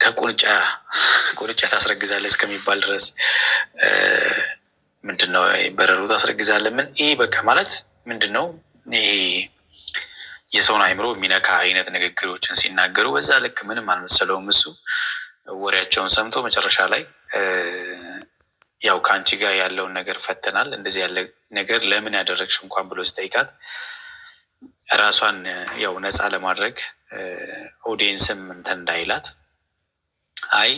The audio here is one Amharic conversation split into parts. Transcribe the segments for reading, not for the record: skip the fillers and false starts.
ከቁንጫ ታስረግዛለህ እስከሚባል ድረስ ምንድነው በረሮ ታስረግዛለህ? ምን ይሄ በቃ ማለት ምንድነው ይሄ? የሰውን አይምሮ የሚነካ አይነት ንግግሮችን ሲናገሩ በዛ ልክ ምንም አልመሰለውም። እሱ ወሬያቸውን ሰምቶ መጨረሻ ላይ ያው ከአንቺ ጋር ያለውን ነገር ፈተናል፣ እንደዚህ ያለ ነገር ለምን ያደረግሽ እንኳን ብሎ ስጠይቃት ራሷን ያው ነፃ ለማድረግ ኦዲየንስም እንትን እንዳይላት አይ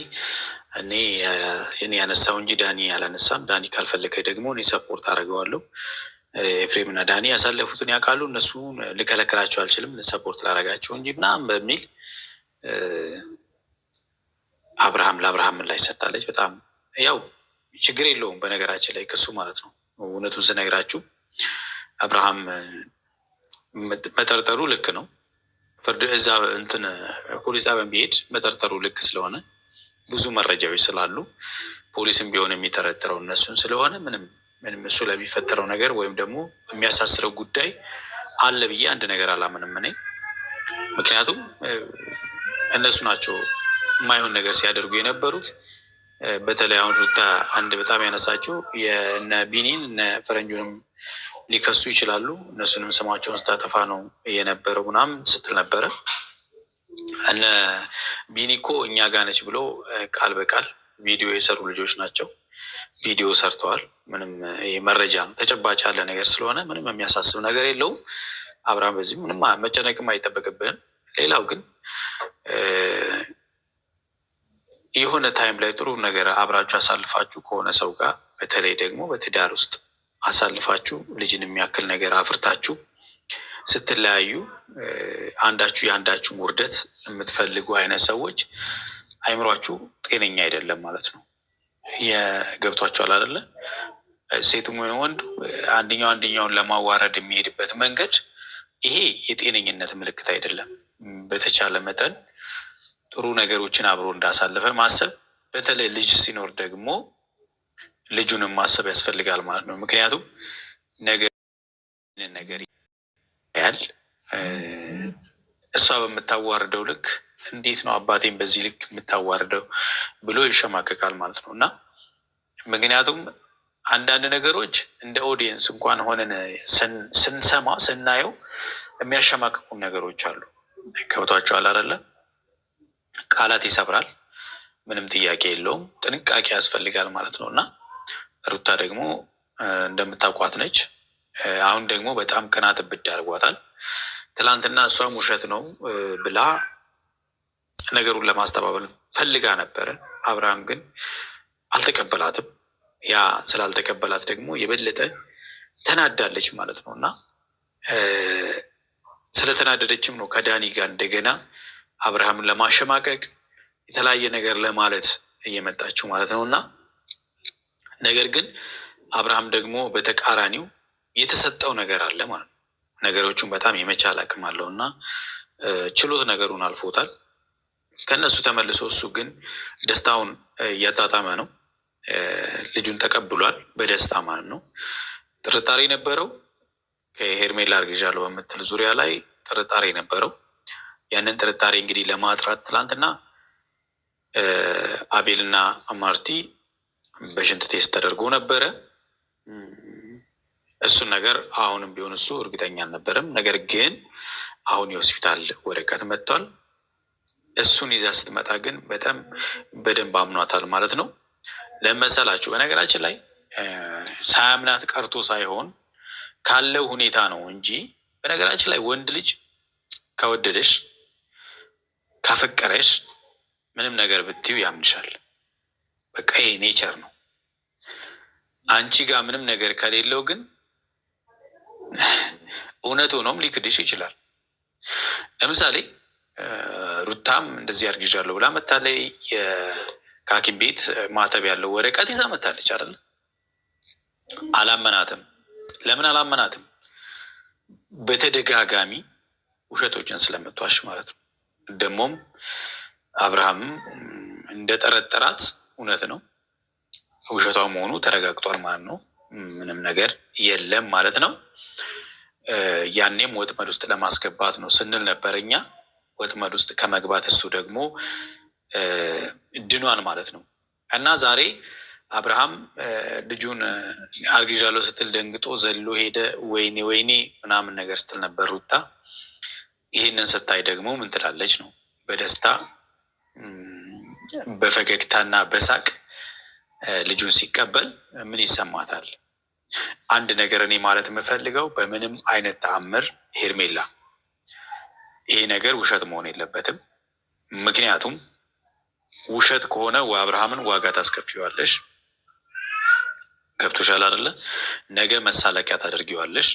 እኔ ያነሳው እንጂ ዳኒ አላነሳም፣ ዳኒ ካልፈለገ ደግሞ እኔ ሰፖርት አደርገዋለሁ፣ ኤፍሬም እና ዳኒ ያሳለፉትን ያውቃሉ፣ እነሱ ልከለክላቸው አልችልም፣ ሰፖርት ላደርጋቸው እንጂ ምናምን በሚል ለአብርሃም ላይ ሰጥታለች። በጣም ያው ችግር የለውም በነገራችን ላይ ክሱ ማለት ነው። እውነቱን ስነግራችሁ አብርሃም መጠርጠሩ ልክ ነው። ፍርድ እዛ እንትን ፖሊስ ጣቢያ ቢሄድ መጠርጠሩ ልክ ስለሆነ ብዙ መረጃዎች ስላሉ ፖሊስም ቢሆን የሚጠረጥረው እነሱን ስለሆነ ምንም እሱ ለሚፈጠረው ነገር ወይም ደግሞ የሚያሳስረው ጉዳይ አለ ብዬ አንድ ነገር አላምንም እኔ። ምክንያቱም እነሱ ናቸው የማይሆን ነገር ሲያደርጉ የነበሩት። በተለይ አሁን ሩታ አንድ በጣም ያነሳችው የእነ ቢኒን እነ ፈረንጁንም ሊከሱ ይችላሉ፣ እነሱንም ስማቸውን ስታጠፋ ነው የነበረው ምናምን ስትል ነበረ። እነ ቢኒ እኮ እኛ ጋር ነች ብሎ ቃል በቃል ቪዲዮ የሰሩ ልጆች ናቸው። ቪዲዮ ሰርተዋል። ምንም መረጃ ነው ተጨባጭ ያለ ነገር ስለሆነ ምንም የሚያሳስብ ነገር የለውም። አብርሃም በዚህ ምንም መጨነቅም አይጠበቅብህም። ሌላው ግን የሆነ ታይም ላይ ጥሩ ነገር አብራችሁ አሳልፋችሁ ከሆነ ሰው ጋር በተለይ ደግሞ በትዳር ውስጥ አሳልፋችሁ ልጅን የሚያክል ነገር አፍርታችሁ ስትለያዩ አንዳችሁ የአንዳችሁ ውርደት የምትፈልጉ አይነት ሰዎች አይምሯችሁ ጤነኛ አይደለም ማለት ነው። የገብቷችኋል አይደለ? ሴትም ሆነ ወንዱ አንደኛውን ለማዋረድ የሚሄድበት መንገድ ይሄ የጤነኝነት ምልክት አይደለም። በተቻለ መጠን ጥሩ ነገሮችን አብሮ እንዳሳለፈ ማሰብ፣ በተለይ ልጅ ሲኖር ደግሞ ልጁንም ማሰብ ያስፈልጋል ማለት ነው። ምክንያቱም ነገር ያል እሷ በምታዋርደው ልክ እንዴት ነው አባቴን በዚህ ልክ የምታዋርደው ብሎ ይሸማቀቃል ማለት ነው። እና ምክንያቱም አንዳንድ ነገሮች እንደ ኦዲየንስ እንኳን ሆነን ስናየው የሚያሸማቅቁ ነገሮች አሉ። ከብቷቸዋል አይደለ? ቃላት ይሰብራል። ምንም ጥያቄ የለውም። ጥንቃቄ ያስፈልጋል ማለት ነው። እና ሩታ ደግሞ እንደምታውቋት ነች። አሁን ደግሞ በጣም ቅናት ብድ አድርጓታል። ትላንትና እሷም ውሸት ነው ብላ ነገሩን ለማስተባበል ፈልጋ ነበረ። አብርሃም ግን አልተቀበላትም። ያ ስላልተቀበላት ደግሞ የበለጠ ተናዳለች ማለት ነው። እና ስለተናደደችም ነው ከዳኒ ጋር እንደገና አብርሃምን ለማሸማቀቅ የተለያየ ነገር ለማለት እየመጣችው ማለት ነው። እና ነገር ግን አብርሃም ደግሞ በተቃራኒው የተሰጠው ነገር አለ ማለት ነው። ነገሮቹን በጣም የመቻል አቅም አለው እና ችሎት ነገሩን አልፎታል። ከእነሱ ተመልሶ እሱ ግን ደስታውን እያጣጣመ ነው። ልጁን ተቀብሏል በደስታ ማለት ነው። ጥርጣሬ ነበረው ከሄርሜላ አርግዣለሁ በምትል ዙሪያ ላይ ጥርጣሬ ነበረው። ያንን ጥርጣሬ እንግዲህ ለማጥራት ትላንትና አቤልና ማርቲ በሽንት ቴስት ተደርጎ ነበረ። እሱን ነገር አሁንም ቢሆን እሱ እርግጠኛ አልነበረም። ነገር ግን አሁን የሆስፒታል ወረቀት መጥቷል። እሱን ይዛ ስትመጣ ግን በጣም በደንብ አምኗታል ማለት ነው። ለመሰላችሁ በነገራችን ላይ ሳያምናት ቀርቶ ሳይሆን ካለው ሁኔታ ነው እንጂ በነገራችን ላይ ወንድ ልጅ ከወደደሽ ካፈቀረሽ ምንም ነገር ብትዩ ያምንሻል። በቃ ይሄ ኔቸር ነው። አንቺ ጋር ምንም ነገር ከሌለው ግን እውነት ሆኖም ሊክድሽ ይችላል። ለምሳሌ ሩታም እንደዚህ አርግዣለሁ ብላ መታለይ ከሐኪም ቤት ማተብ ያለው ወረቀት ይዛ መታለች አይደለ? አላመናትም። ለምን አላመናትም? በተደጋጋሚ ውሸቶችን ስለምትዋሽ ማለት ነው። ደግሞም አብርሃም እንደጠረጠራት እውነት ነው። ውሸቷ መሆኑ ተረጋግጧል ማለት ነው። ምንም ነገር የለም ማለት ነው። ያኔም ወጥመድ ውስጥ ለማስገባት ነው ስንል ነበር እኛ። ወጥመድ ውስጥ ከመግባት እሱ ደግሞ ድኗል ማለት ነው። እና ዛሬ አብርሃም ልጁን አርግዣለሁ ስትል ደንግጦ ዘሎ ሄደ። ወይኔ ወይኔ ምናምን ነገር ስትል ነበር ሩታ። ይህንን ስታይ ደግሞ ምን ትላለች ነው? በደስታ በፈገግታና በሳቅ ልጁን ሲቀበል ምን ይሰማታል? አንድ ነገር እኔ ማለት የምፈልገው በምንም አይነት ተአምር ሄርሜላ ይሄ ነገር ውሸት መሆን የለበትም። ምክንያቱም ውሸት ከሆነ አብርሃምን ዋጋ ታስከፊዋለሽ። ገብቶሻል አይደለ? ነገ መሳለቂያ ታደርጊዋለሽ።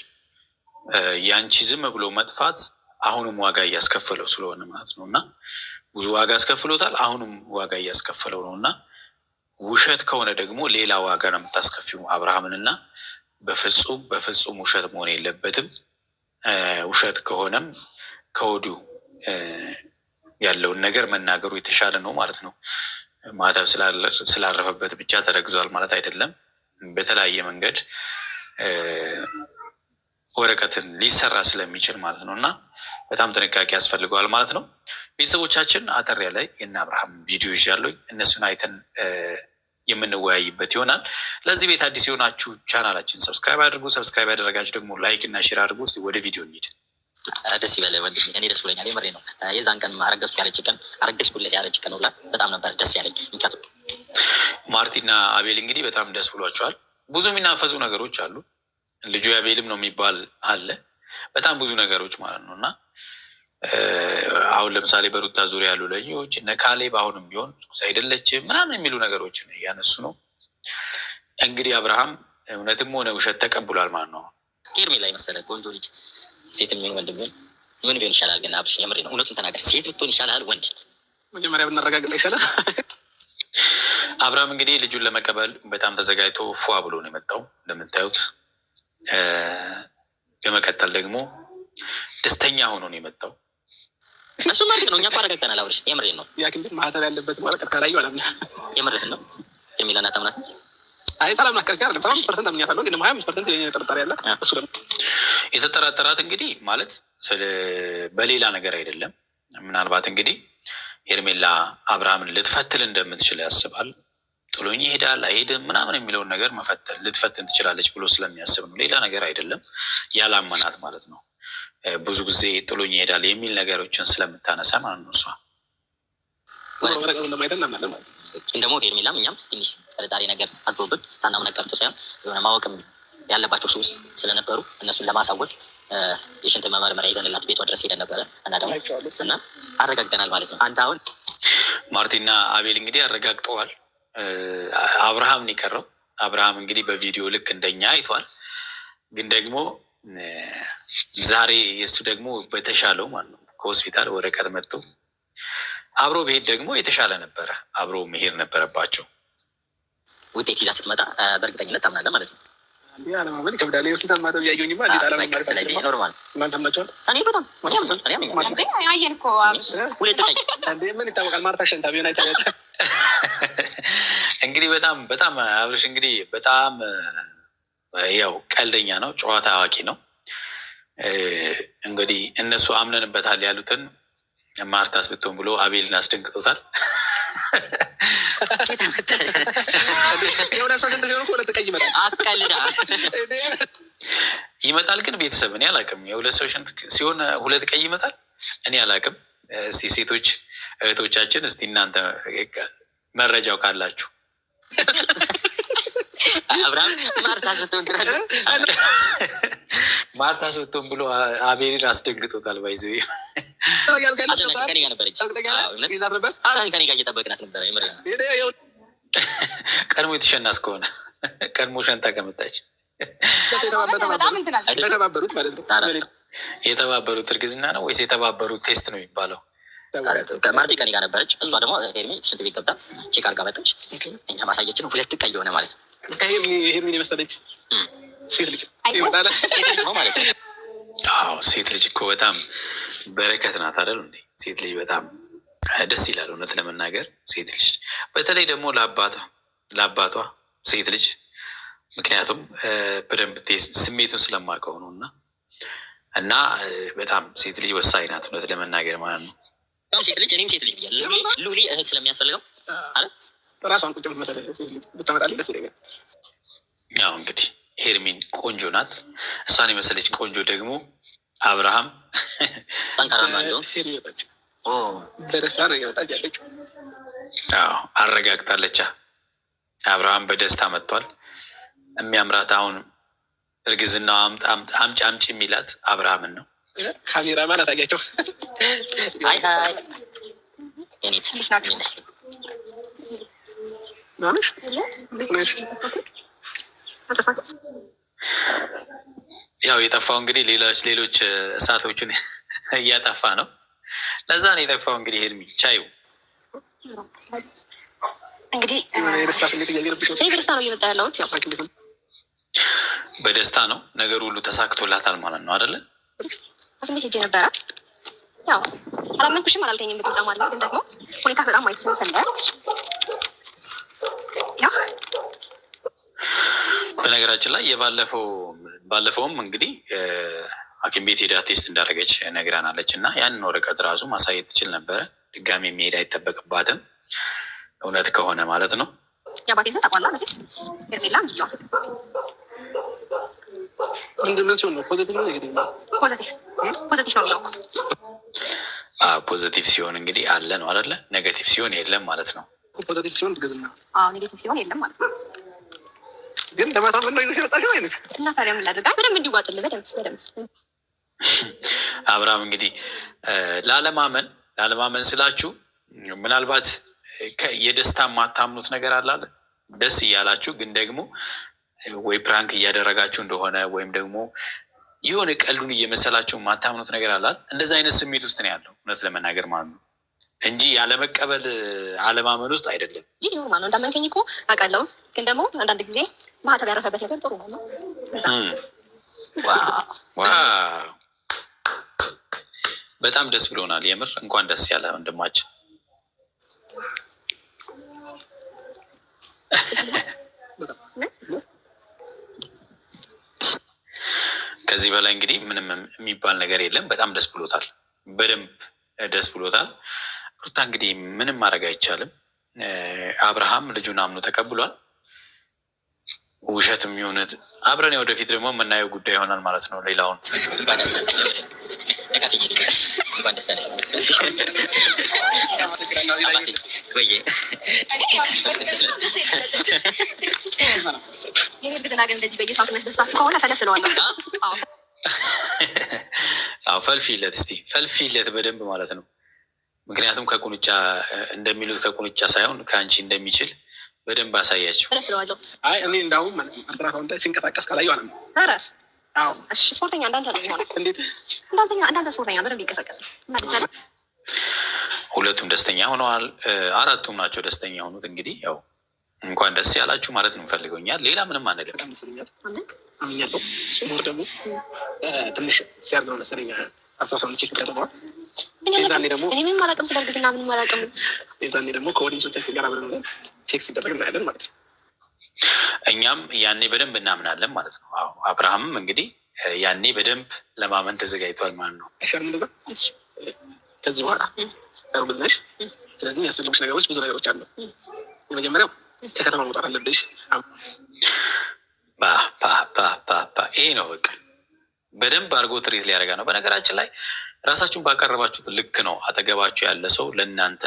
ያንቺ ዝም ብሎ መጥፋት አሁንም ዋጋ እያስከፈለው ስለሆነ ማለት ነው። እና ብዙ ዋጋ አስከፍሎታል፣ አሁንም ዋጋ እያስከፈለው ነው። እና ውሸት ከሆነ ደግሞ ሌላ ዋጋ ነው የምታስከፊው አብርሃምን። እና በፍጹም በፍጹም ውሸት መሆን የለበትም። ውሸት ከሆነም ከወዲሁ ያለውን ነገር መናገሩ የተሻለ ነው ማለት ነው። ማተብ ስላረፈበት ብቻ ተረግዟል ማለት አይደለም። በተለያየ መንገድ ወረቀትን ሊሰራ ስለሚችል ማለት ነው። እና በጣም ጥንቃቄ ያስፈልገዋል ማለት ነው። ቤተሰቦቻችን አጠር ያለ የእነ አብርሃም ቪዲዮ ይዣለሁ። እነሱን አይተን የምንወያይበት ይሆናል። ለዚህ ቤት አዲስ የሆናችሁ ቻናላችን ሰብስክራይብ አድርጉ። ሰብስክራይብ ያደረጋችሁ ደግሞ ላይክ እና ሼር አድርጉ። እስኪ ወደ ቪዲዮ እንሂድ። ደስ ይበለ ወንድሜ፣ እኔ ደስ ብሎኛል። የምሬ ነው። የዛን ቀን አረገዝኩ ያለች ቀን አረገዝኩለት ያለች ቀን ሁላ በጣም ነበር ደስ ያለኝ። ምክንያቱም ማርቲና አቤል እንግዲህ በጣም ደስ ብሏቸዋል። ብዙ የሚናፈሱ ነገሮች አሉ። ልጁ አቤልም ነው የሚባል አለ። በጣም ብዙ ነገሮች ማለት ነው። እና አሁን ለምሳሌ በሩታ ዙሪያ ያሉ ልጆች እነ ካሌብ አሁንም ቢሆን አይደለችም ምናምን የሚሉ ነገሮችን እያነሱ ነው። እንግዲህ አብርሃም እውነትም ሆነ ውሸት ተቀብሏል ማለት ነው። ሄርሜላ መሰለ ቆንጆ ልጅ ሴት የሚሆን ወንድ ቢሆን ምን ቢሆን ይሻላል? ግን አብርሽ የምሬ ነው፣ እውነቱን ተናገር። ሴት ብትሆን ይሻላል ወንድ? መጀመሪያ ብናረጋግጥ ይሻላል። አብርሃም እንግዲህ ልጁን ለመቀበል በጣም ተዘጋጅቶ ፏ ብሎ ነው የመጣው እንደምታዩት። በመቀጠል ደግሞ ደስተኛ ሆኖ ነው የመጣው። እሱ ማለት ነው። እኛ እኮ አረጋግጠናል አብርሽ፣ የምሬ ነው። ያክል ማህተብ ያለበት ወረቀት ካላየሁ አላምንም። የምሬ ነው። ሄርሜላና ታምናት አይ ሰላም ናት። ከልካር 75% አምኛታለሁ፣ ግን 25% የኔ ጥርጣሬ ያለ እሱ ደግሞ የተጠራጠራት እንግዲህ ማለት በሌላ ነገር አይደለም። ምናልባት እንግዲህ ሄርሜላ አብርሃምን ልትፈትል እንደምትችል ያስባል። ጥሎኝ ይሄዳል አይሄድም ምናምን የሚለውን ነገር ልትፈትን ትችላለች ብሎ ስለሚያስብ ነው። ሌላ ነገር አይደለም። ያላመናት ማለት ነው። ብዙ ጊዜ ጥሎኝ ይሄዳል የሚል ነገሮችን ስለምታነሳ ማለት ነው። እሷ ደግሞ ሄርሜላም እኛም ትንሽ ጥርጣሬ ነገር አድሮብን ሳናምነ ቀርቶ ሳይሆን የሆነ ማወቅም ያለባቸው ሰዎች ስለነበሩ እነሱን ለማሳወቅ የሽንት መመርመሪያ ይዘንላት ቤቷ ድረስ ሄደን ነበረ እና ደግሞ እና አረጋግጠናል ማለት ነው። አንተ አሁን ማርቲና አቤል እንግዲህ አረጋግጠዋል። አብርሃምን የቀረው አብርሃም እንግዲህ በቪዲዮ ልክ እንደኛ አይቷል። ግን ደግሞ ዛሬ የእሱ ደግሞ በተሻለው ማለት ነው ከሆስፒታል ወረቀት መጥቶ አብሮ ብሄድ ደግሞ የተሻለ ነበረ። አብሮ መሄድ ነበረባቸው። ውጤት ይዛ ስትመጣ በእርግጠኝነት ታምናለህ ማለት ነው። አለማመን ይከብዳል። የሆስፒታል ማተብ እያየሁኝማ ስለዚህ ኖርማል እናንተ ምናቸዋል። እኔ በጣም አየን እኮ ሁለት ቀይ ምን ይታወቃል። ማርታ ሸንታ ቢሆን አይታ እንግዲህ በጣም በጣም አብርሽ እንግዲህ በጣም ያው ቀልደኛ ነው፣ ጨዋታ አዋቂ ነው። እንግዲህ እነሱ አምነንበታል ያሉትን ማርታስ ብትሆን ብሎ አቤልን አስደንግጦታል። ይመጣል ግን ቤተሰብ እኔ አላውቅም። የሁለት ሰው ሽንት ሲሆን ሁለት ቀይ ይመጣል እኔ አላውቅም። እስቲ ሴቶች እህቶቻችን እስቲ እናንተ መረጃው ካላችሁ አብርሃም ማርታ ስትሆን ብሎ አቤልን አስደንግጦታል። ባይዘ ከኔ ጋር ነበረች ከኔ ጋር እየጠበቅናት ነበረ። ቀድሞ የተሸናስ ከሆነ ቀድሞ ሸንታ ከመጣች የተባበሩት ማለት ነው። የተባበሩት እርግዝና ነው ወይስ የተባበሩት ቴስት ነው የሚባለው? ማርቲ ከኔ ጋር ነበረች። እሷ ደግሞ ሄርሜ ሽንት ቤት ገብታ ቼክ አድርጋ መጣች። እኛ ማሳየችን ሁለት ቀይ የሆነ ማለት ነው። ሄርሜን የመሰለች ሴት ልጅ ማለት ነው። አዎ ሴት ልጅ እኮ በጣም በረከት ናት አይደል እንዴ? ሴት ልጅ በጣም ደስ ይላል እውነት ለመናገር ሴት ልጅ በተለይ ደግሞ ለአባቷ ሴት ልጅ ምክንያቱም በደንብ ስሜቱን ስለማውቀው ነው። እና በጣም ሴት ልጅ ወሳኝ ናት እውነት ለመናገር ማለት ነው። ሴት ልጅ እኔም ሴት ልጅ ብያለሁ። ሉሊ እህት ስለሚያስፈልገው አረ ራሷን ቁጭ መሰለህ ብታመጣልኝ ደስ ይለኛል። ያው እንግዲህ ሄርሚን ቆንጆ ናት። እሷን የመሰለች ቆንጆ ደግሞ አብርሃም ጠንካራ ነው። በደስታ ነው እየመጣች ያለችው። አዎ አረጋግጣለች። አብርሃም በደስታ መጥቷል። የሚያምራት አሁን እርግዝና አምጪ አምጪ የሚላት አብርሃምን ነው። ካሜራ ማለት አያቸው። አይ ሀይ የኔት ያው የጠፋው እንግዲህ ሌሎች እሳቶችን እያጠፋ ነው። ለዛ ነው የጠፋው። እንግዲህ ሄርሚ ቻዩ እንግዲህ በደስታ ነው እየመጣ ያለሁት። ያው በደስታ ነው። ነገር ሁሉ ተሳክቶላታል ማለት ነው አይደለ? ስሜት ሄጄ ነበረ። ያው አላመንኩሽም አላልከኝም በግልጽ ማለት ነው። ግን ደግሞ ሁኔታ በጣም ማየት ስለፈለግ ያው በነገራችን ላይ ባለፈውም እንግዲህ ሐኪም ቤት ሄዳ ቴስት እንዳደረገች ነግራናለች እና ያንን ወረቀት ራሱ ማሳየት ትችል ነበረ። ድጋሚ የሚሄድ አይጠበቅባትም እውነት ከሆነ ማለት ነው። የአባቴን ተቋላ መስ ሄርሜላ ሚሊዮን ምንድነው ሲሆን ነው ፖዘቲቭ ነው ኔጌቲቭ ነው? ፖዘቲቭ ነው። ፖዘቲቭ ሲሆን እንግዲህ አለ ነው አይደለ? ኔጌቲቭ ሲሆን የለም ማለት ነው። ፖዘቲቭ ሲሆን ግዝና፣ ኔጌቲቭ ሲሆን የለም ማለት ነው። ግን ለማሳመን ነው ይወጣሽ አይነት እና ታዲያ ምን ላድርግ? በደንብ እንዲዋጥልህ በደንብ አብርሃም እንግዲህ ላለማመን ስላችሁ ምናልባት የደስታ የማታምኑት ነገር አለ። ደስ እያላችሁ ግን ደግሞ ወይ ፕራንክ እያደረጋችሁ እንደሆነ ወይም ደግሞ የሆነ ቀሉን እየመሰላችሁ የማታምኑት ነገር አለ። እንደዛ አይነት ስሜት ውስጥ ነው ያለው እውነት ለመናገር ማለት ነው እንጂ ያለመቀበል አለማመን ውስጥ አይደለም። ይህ ኖርማል ነው። እንዳመንከኝ እኮ አውቃለሁ። ግን ደግሞ አንዳንድ ጊዜ ማህተብ ያረፈበት ነገር ጥሩ ነው። ዋው በጣም ደስ ብሎናል። የምር እንኳን ደስ ያለ ወንድማችን። ከዚህ በላይ እንግዲህ ምንም የሚባል ነገር የለም። በጣም ደስ ብሎታል። በደንብ ደስ ብሎታል። ሩታ እንግዲህ ምንም ማድረግ አይቻልም። አብርሃም ልጁን አምኖ ተቀብሏል። ውሸት የሚሆነት አብረን ወደፊት ደግሞ የምናየው ጉዳይ ይሆናል ማለት ነው። ሌላውን እንደዚህ በየሰዓቱ መስደስታችሁ ከሆነ ፈለፍለዋለሁ። ፈልፊለት እስቲ ፈልፊለት በደንብ ማለት ነው። ምክንያቱም ከቁንጫ እንደሚሉት ከቁንጫ ሳይሆን ከአንቺ እንደሚችል በደንብ አሳያቸው። አይ እኔ እንዳውም አልትራሳውንድ ሲንቀሳቀስ ካላዩ አለ ስፖርተኛ እንዳንተ ነው የሚሆነው። እንዴት እንዳንተ ስፖርተኛ በደንብ ይንቀሳቀስ። ሁለቱም ደስተኛ ሆነዋል። አራቱም ናቸው ደስተኛ የሆኑት። እንግዲህ ያው እንኳን ደስ ያላችሁ ማለት ነው ፈልገውኛል። ሌላ ምንም አንልም። አምኛለሁ። ሞር ደግሞ ትንሽ ሲያርግ ነው መሰለኝ አልትራሳውንድ ቼክ ያደርገዋል። ዛኔ ደግሞ እኔ ምንም አላውቅም፣ ስለ እርግዝና ምንም አላውቅም። ዛኔ ደግሞ ከኦዲየንሶቻችን ጋር አብረን ቼክ ሲደረግ እናያለን ማለት ነው። እኛም ያኔ በደንብ እናምናለን ማለት ነው። አዎ አብርሃምም እንግዲህ ያኔ በደንብ ለማመን ተዘጋጅቷል ማለት ነው። አይሻልም እንደዛ? ከዚህ በኋላ እርጉዝ ነሽ። ስለዚህ የሚያስፈልጉሽ ነገሮች ብዙ ነገሮች አሉ። የመጀመሪያው ከከተማ መውጣት አለብሽ። ይሄ ነው በቃ በደንብ አድርጎ ትሪት ሊያደርጋ ነው። በነገራችን ላይ ራሳችሁን ባቀረባችሁት ልክ ነው አጠገባችሁ ያለ ሰው ለእናንተ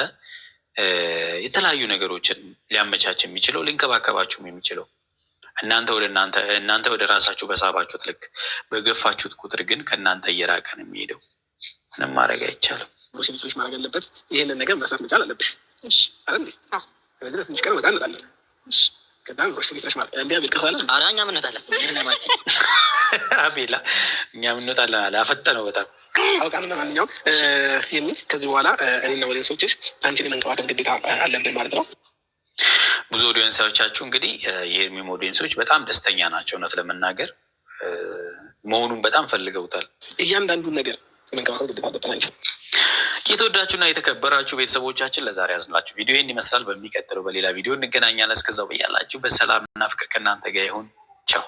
የተለያዩ ነገሮችን ሊያመቻች የሚችለው ሊንከባከባችሁም የሚችለው። እናንተ ወደ ራሳችሁ በሳባችሁት ልክ በገፋችሁት ቁጥር ግን ከእናንተ እየራቀ ነው የሚሄደው። ምንም ማድረግ አይቻልም። ሮሽቶች ማድረግ አለበት። ይህንን ነገር መስራት መቻል አለብሽ። አለ ትንሽ ቀን ወጣ እንላለን። ከዛም ሮሽቶች ማለት እንዲያ ቢልቀሳለ እኛ ምንወጣለን አቤላ እኛ ምንወጣለን አለ አፈጠነው በጣም አውቃለሁ። ለማንኛውም የሚል ከዚህ በኋላ እኔና ኦዲየንሶችሽ አንቺን መንከባከብ ግዴታ አለብን ማለት ነው። ብዙ ኦዲየንሶቻችሁ እንግዲህ የሄርሜም ኦዲየንሶች በጣም ደስተኛ ናቸው። እውነት ለመናገር መሆኑን በጣም ፈልገውታል። እያንዳንዱን ነገር መንከባከብ ግዴታ አለብን አንቺ። የተወዳችሁና የተከበራችሁ ቤተሰቦቻችን ለዛሬ ያዝንላችሁ ቪዲዮ ይህን ይመስላል። በሚቀጥለው በሌላ ቪዲዮ እንገናኛለን። እስከዛው በያላችሁ በሰላምና ፍቅር ከእናንተ ጋር ይሁን። ቻው